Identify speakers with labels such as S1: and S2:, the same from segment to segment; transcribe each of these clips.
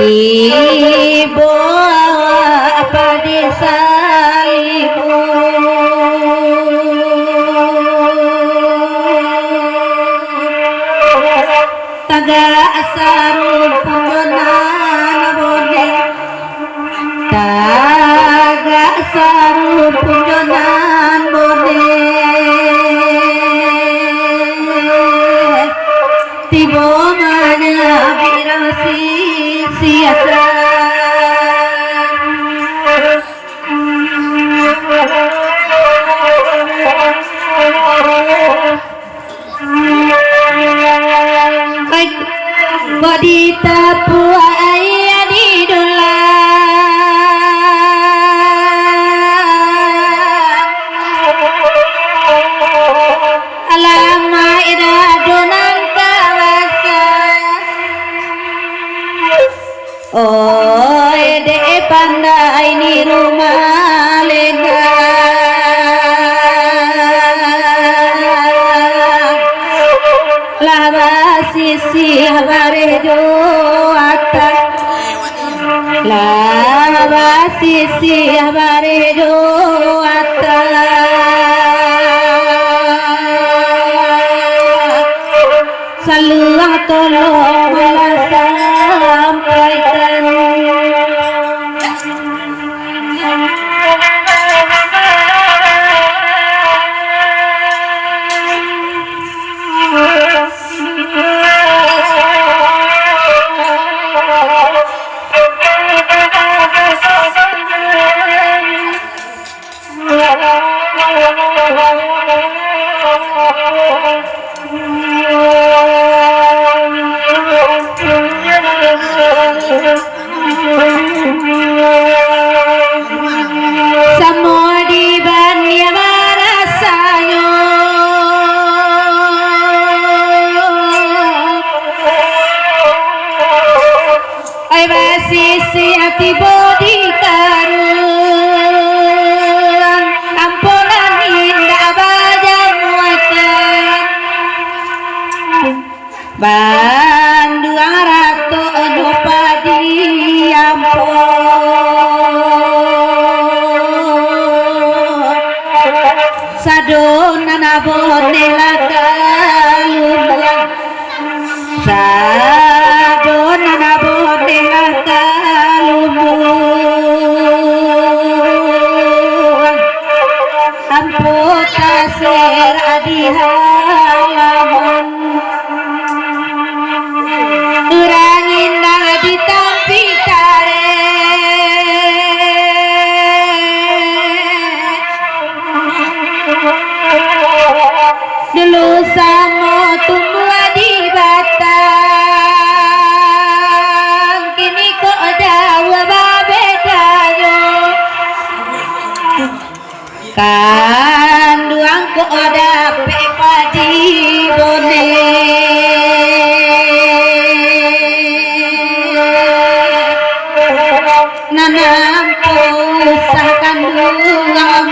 S1: ibu apa disalimu taga asarum punjonan bode taga asarum punjonan bode tibo mana birasi siasa badita pua aya di dolang alama ida donan kawasan oh de pandai ni rumah lega lava sisi habarejo atas lava sisi habarejo atas saluang tolong malah sampaikan Samodi banya barasayo ay basisi ati bodi karun ampunan indah bajang muatan banduang ratu nyopadi ampun sadonana bonela kalumang sadonana bonela kalumang ampota ser adi halaman urangin na ditampi tare dulu samo tumbuh di batang kini kok dawa babedayo kan duang kok dape padi bone nanam usahakan duang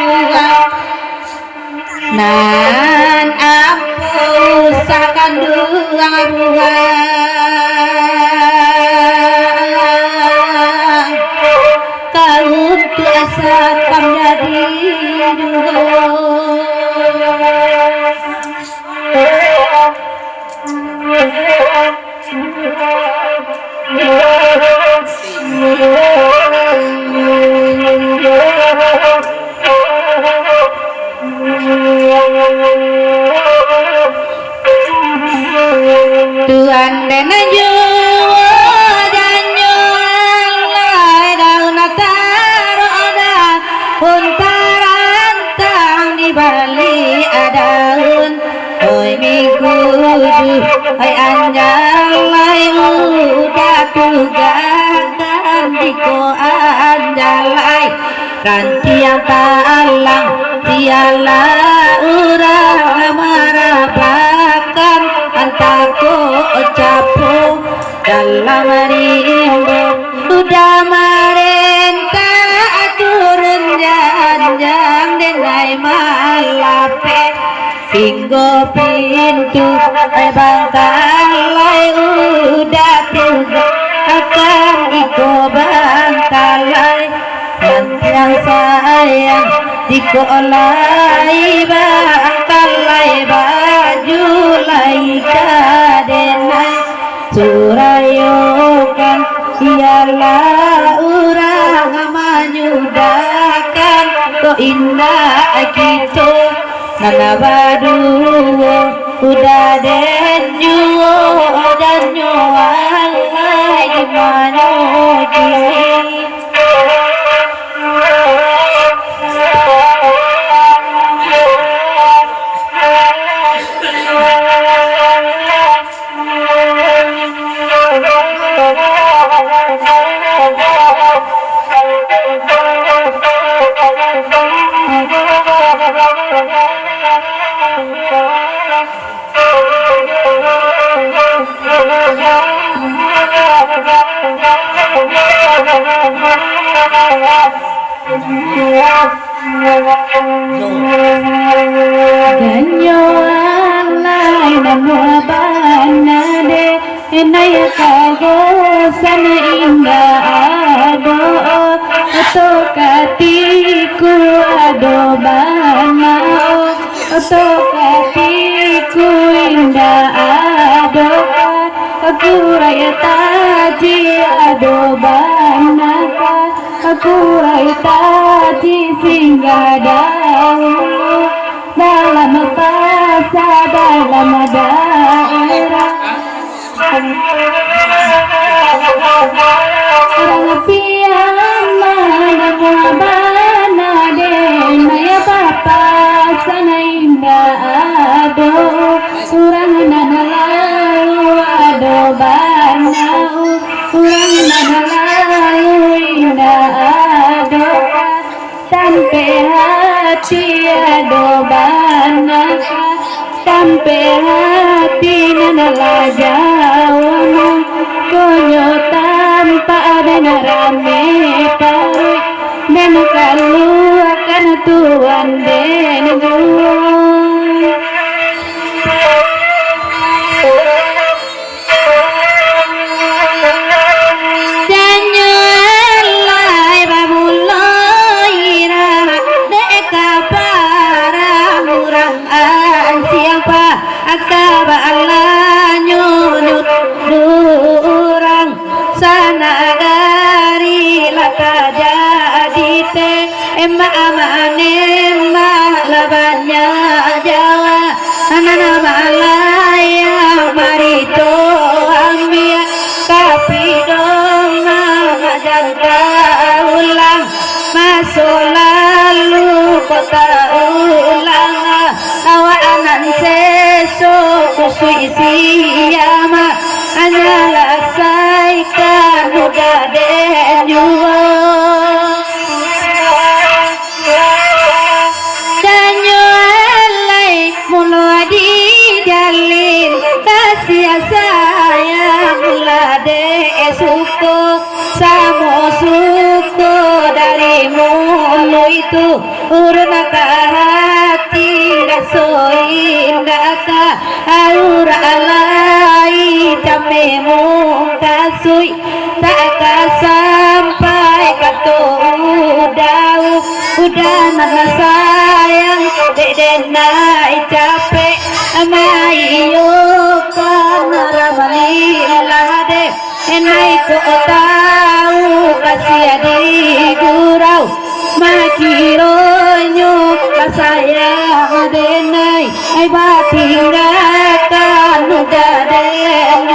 S1: nan aku usahakan duang kau tu asa kam jadi Tuhan dan jua dan nyolai daun taroda untaran tang di bali adaun oi migudu hai anjalai udah tugakan diko anjalai kan tiang talang tiala urang marabakan antaku capu dalam rimbo udah merentah turun janjang denai malape pinggo pintu bangkalai udah tugas akan sayang dikolai bangkalai baju lai kadenai surayokan ialah urang manyudakan ko indah gitu nanabaduo udah den juo dan nyoang lai dimanoji ganyoan lai namua banade enaya kago sana indah ado oto katiku ado banao oto katiku indah ado aku raya taji ado banaka aku raya taji singgah dahulu dalam fasa dalam daerah orang piang mana muabana denaya papa sana indah ado urang nanalalu ado banau urang nanalalu indah ado sampai hati ado banaka sampai hati nanala jauh konyo tanpa ada rame pare dan kalau akan tuan den jual siapa akaba Allah nyunyut durang sana gari laka jadi te emma amane malabanya Jawa anana malaya marito ambia kapi dong majaga ulang masuk lalu kota ulang awa anan seso kusui siyama anyala saikan muda denyuwa danyo alai muladi jalin kasia sayang mulade suko samo suko dari mulu itu urunaka hati soindaka aura alai camemu kasui tak sampai kato udah nana sayang dedenai capek amayo kana ramalilade enai ko tahu kasih di gurau makironyo kasayang denai ai batinggakan udah denyo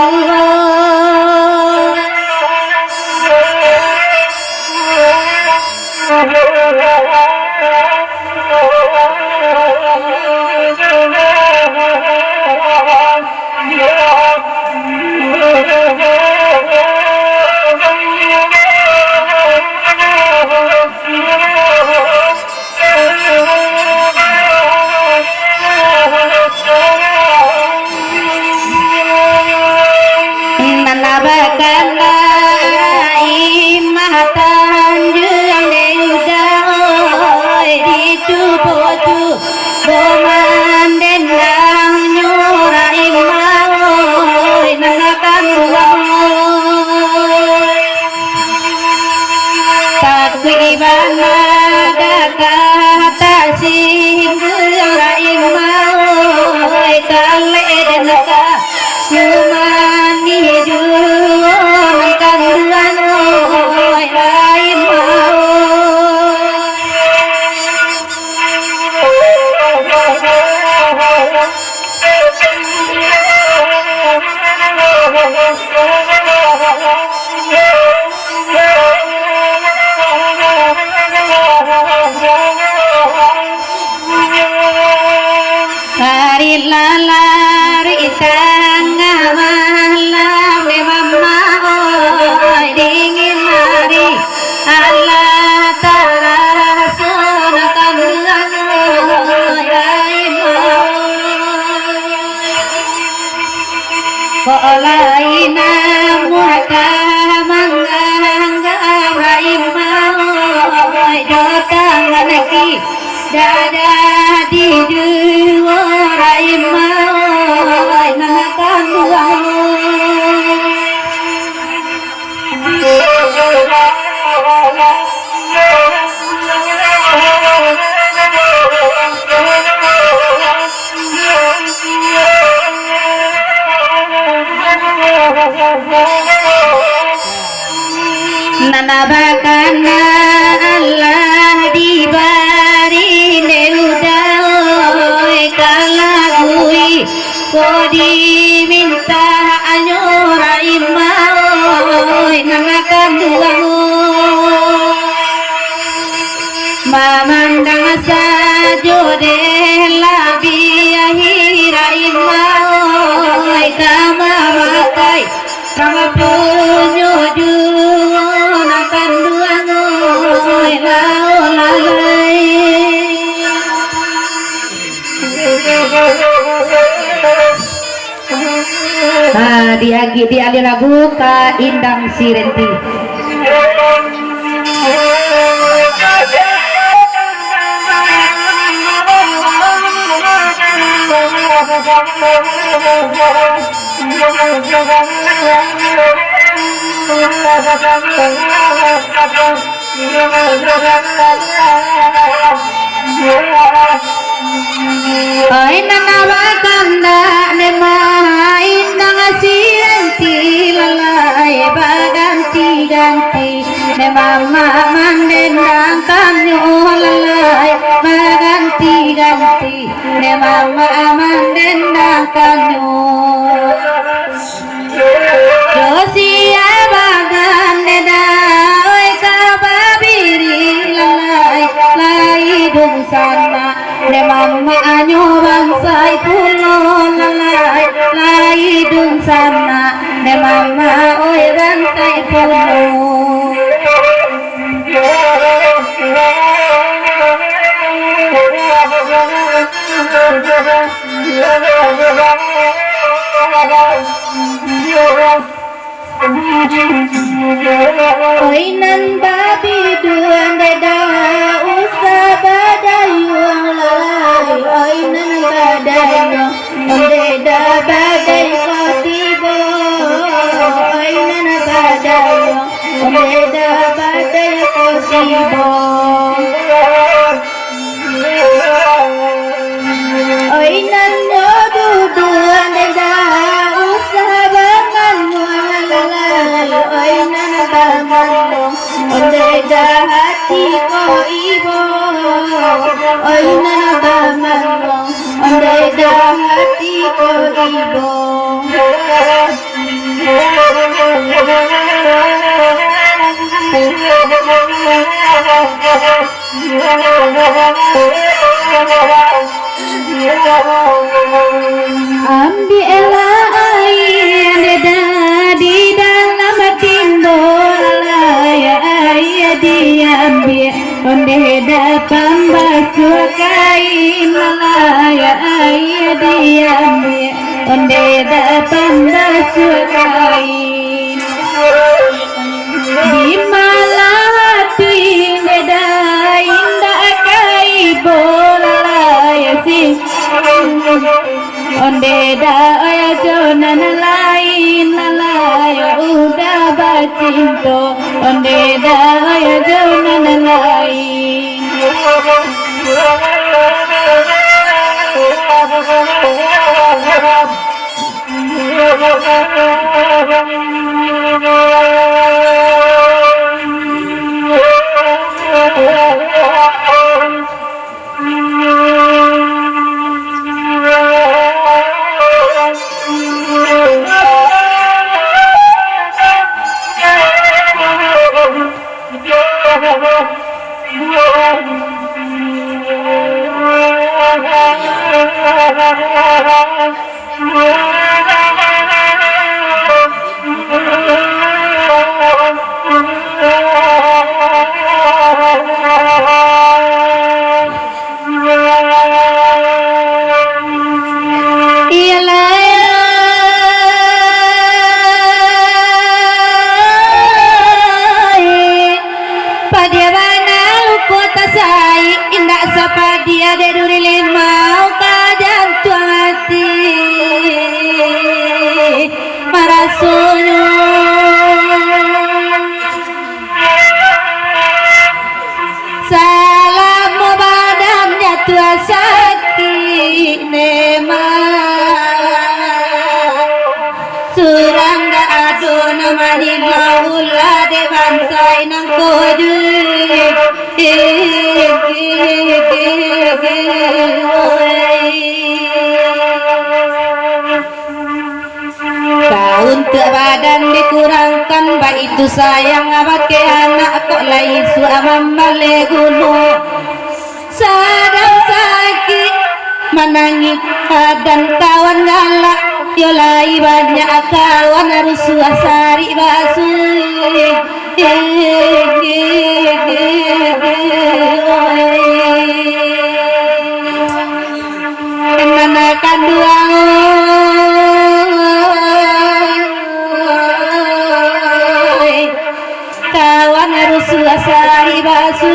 S1: Ibana naka sumani juon kanduan oi lain mau hari lalari tengah malam de mama oi dingin hari Allah Ta'ala sunatan bulan oi lain mau laina muka mangga lain mau oi datang lagi dada di dua lain mau oi namakan dua nanabakana Allah dibari neudai kalagui kodi minta anyorai mau namakan duangu mamandang sajode labi ahirai mau kama makai kama punyo juon akan duangu lau lalai diali lagu ka Indang Sirenti ay nanawaganda ne Indang Sirenti lalai baganti-ganti ne mama mandendang kanyo lalai baganti-ganti ne mama mandendang kanyo Josia bagan ne daoi kababiri lalai lai dung sana ne mama anyo bansai puno lalai lai dung sana ne mama oi bansai puno oi nan babi duan deda usa badayuang lalai oi nan badayuang deda badai kotibo oi nan badayuang deda badai kotibo oi nan duduan deda usa baman lalai oi nan baman deda hati ko ibo oi nan baman deda hati ko ibo ambi ela air deda di dalam timbul ayah diambil ondeda pembasuh kain malaya ayah diambil ondeda pembasuh kain di malah hati deda indah kai bola sing ondeda aya jonan lain lalaya udah bacinto ondeda aya jonan lain manila de bansai nang koju Daun badan dikurangkan baik itu sayang abake anak kok lain suamam malegunu sadang sakit menangis dan kawan galak yolai banyak kawan harus suasari basu menakan duang kawan harus suasari basu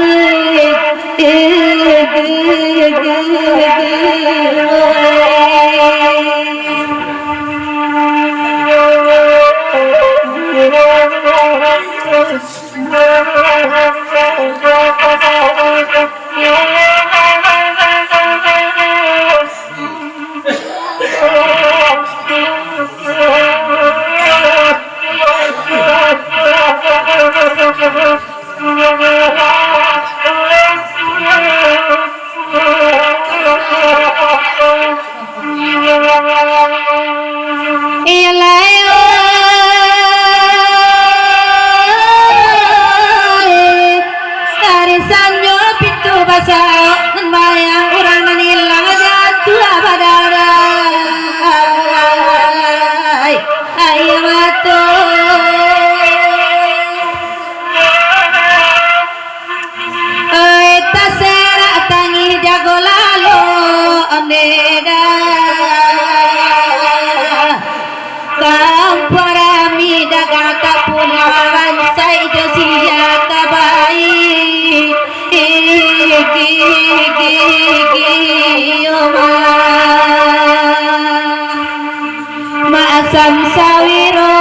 S1: Maasam sawiro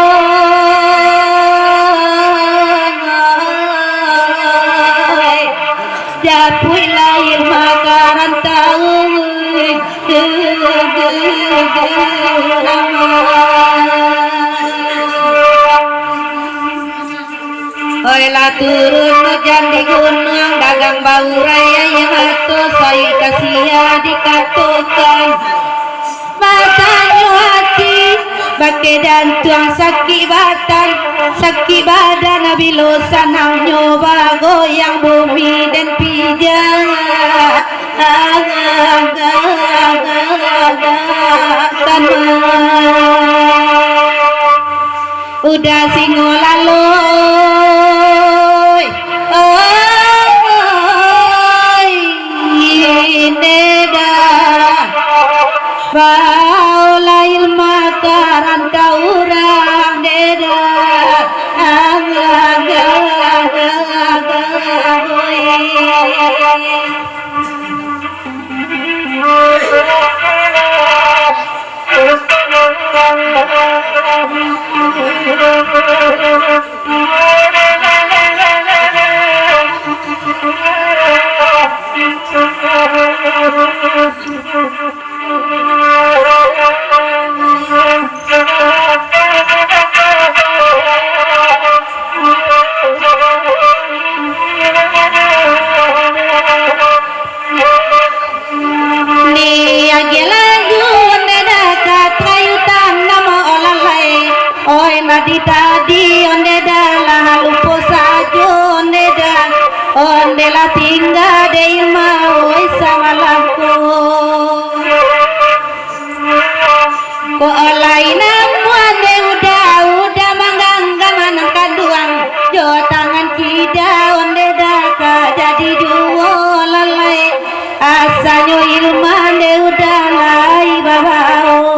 S1: Japui lahir makaran tahun Oilah turun hujan di gunung dagang bau raya yang atuh saya kasia dikatukan Matanya hati Bake dan tuang sakit badan Nabilo sanang nyoba goyang bumi dan pijak udah singo laloi neda baulail makaran taurang neda Tadi onde dalah lupo sajo onde dah onde la tinggal dei mau sama lampu ko lain ande udah manggang manang kaduang jo tangan kida onde dah ka jadi duo lalai asanyo ilmu ande udah lai babao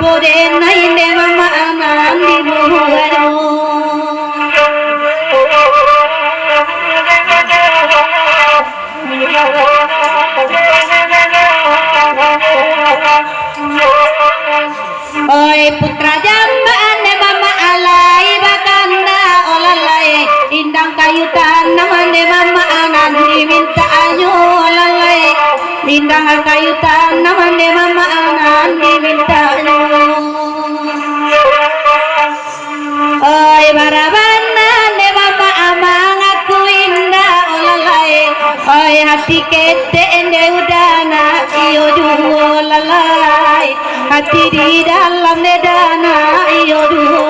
S1: bode nai de mama anandi buharo oi putra jambaan de mama alai bakanda olalai indang kayu tanam de mama anandi minta ayu olalai indang kayu tanam de mama anandi minta ayu oi barabana de mama amang aku indah olalai oi hati kete ende udana iyo duo olalai hati di dalam nedana iyo duo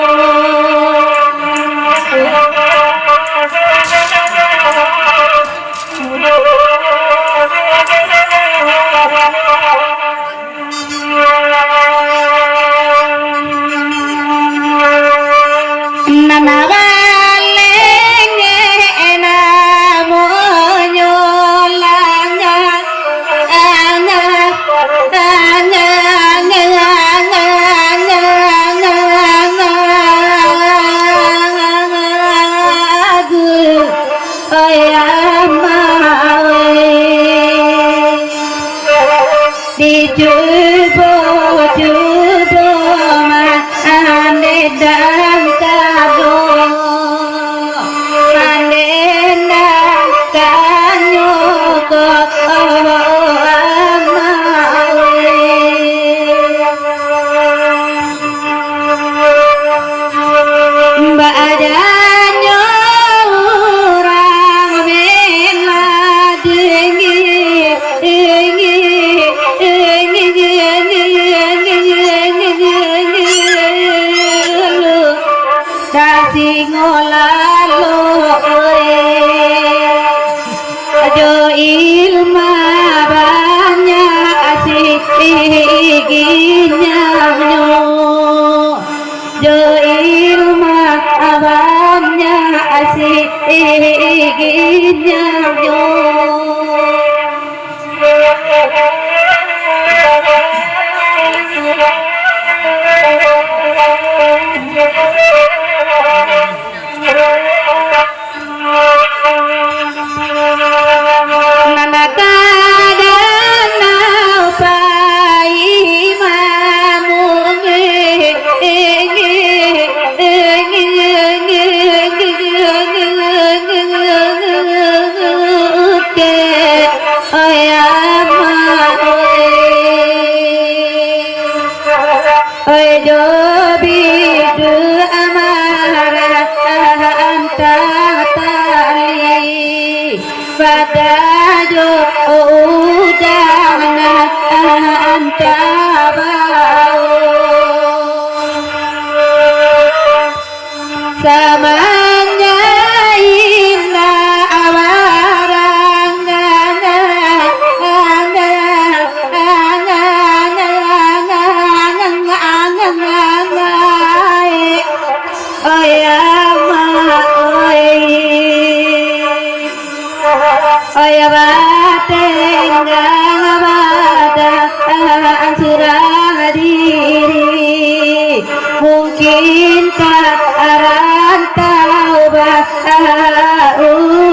S1: mungkin tak rantau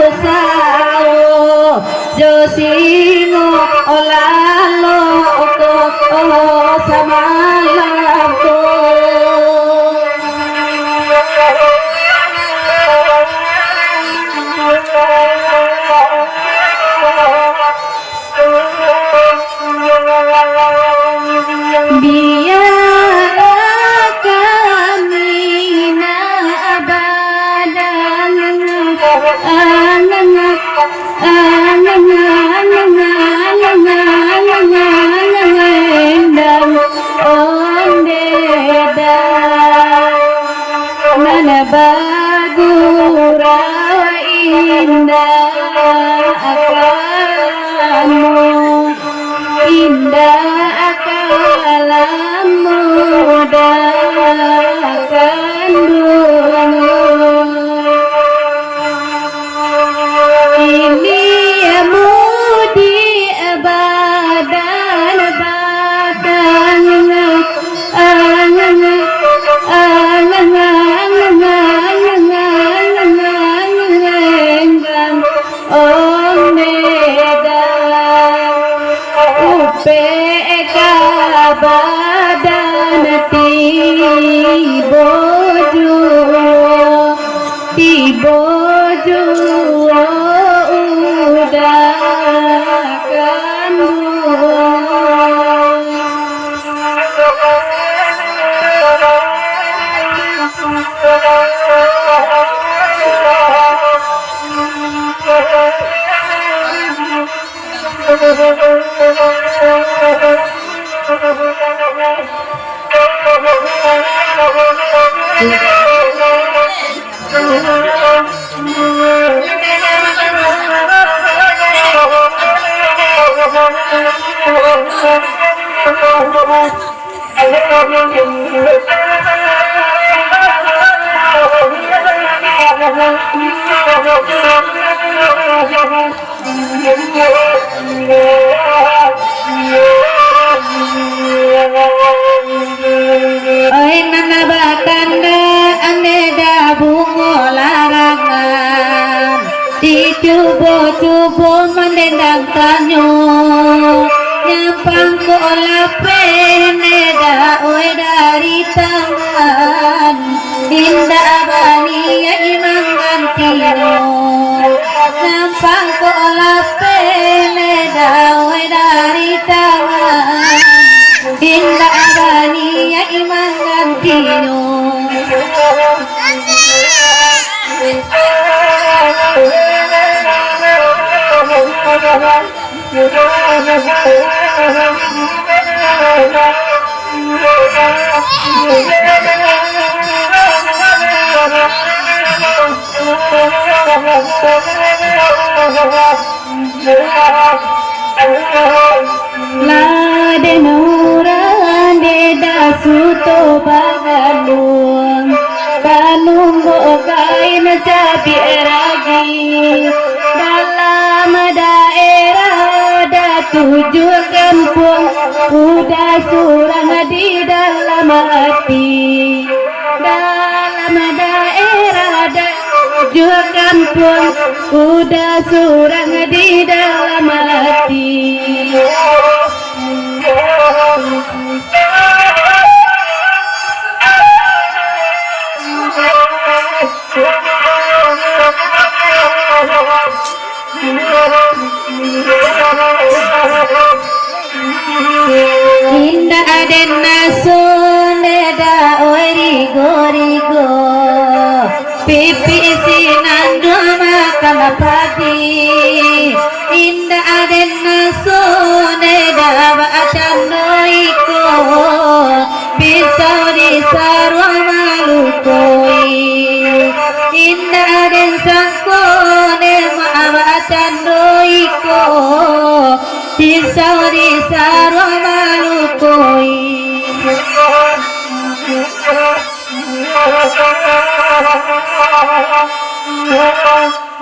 S1: usao josingo olalo ko samalam ko Bagura indah akalmu indah akalammu dakan ini mudi badan Oi nana bakanda ane da bungo larangan dicubo-cubo mendendang tanyo nyampang ko lapene da oi dari tangan indah bania imang gantino nyampang ko lapene da oi dari tangan indah bania imang gantino La de nuran de da suto bagalung Banung bogain cabi eragi dalam daerah ada 7 kampung udah surang di dalam hati dalam daerah ada 7 kampung udah surang di dalam hati Indah aden nasun da origo pipi sinando makan padi indah aden nasun da bacaan noiko pisau di sarwa malukoi indah aden sangkone bacaan noiko pisau di sarwa malukoi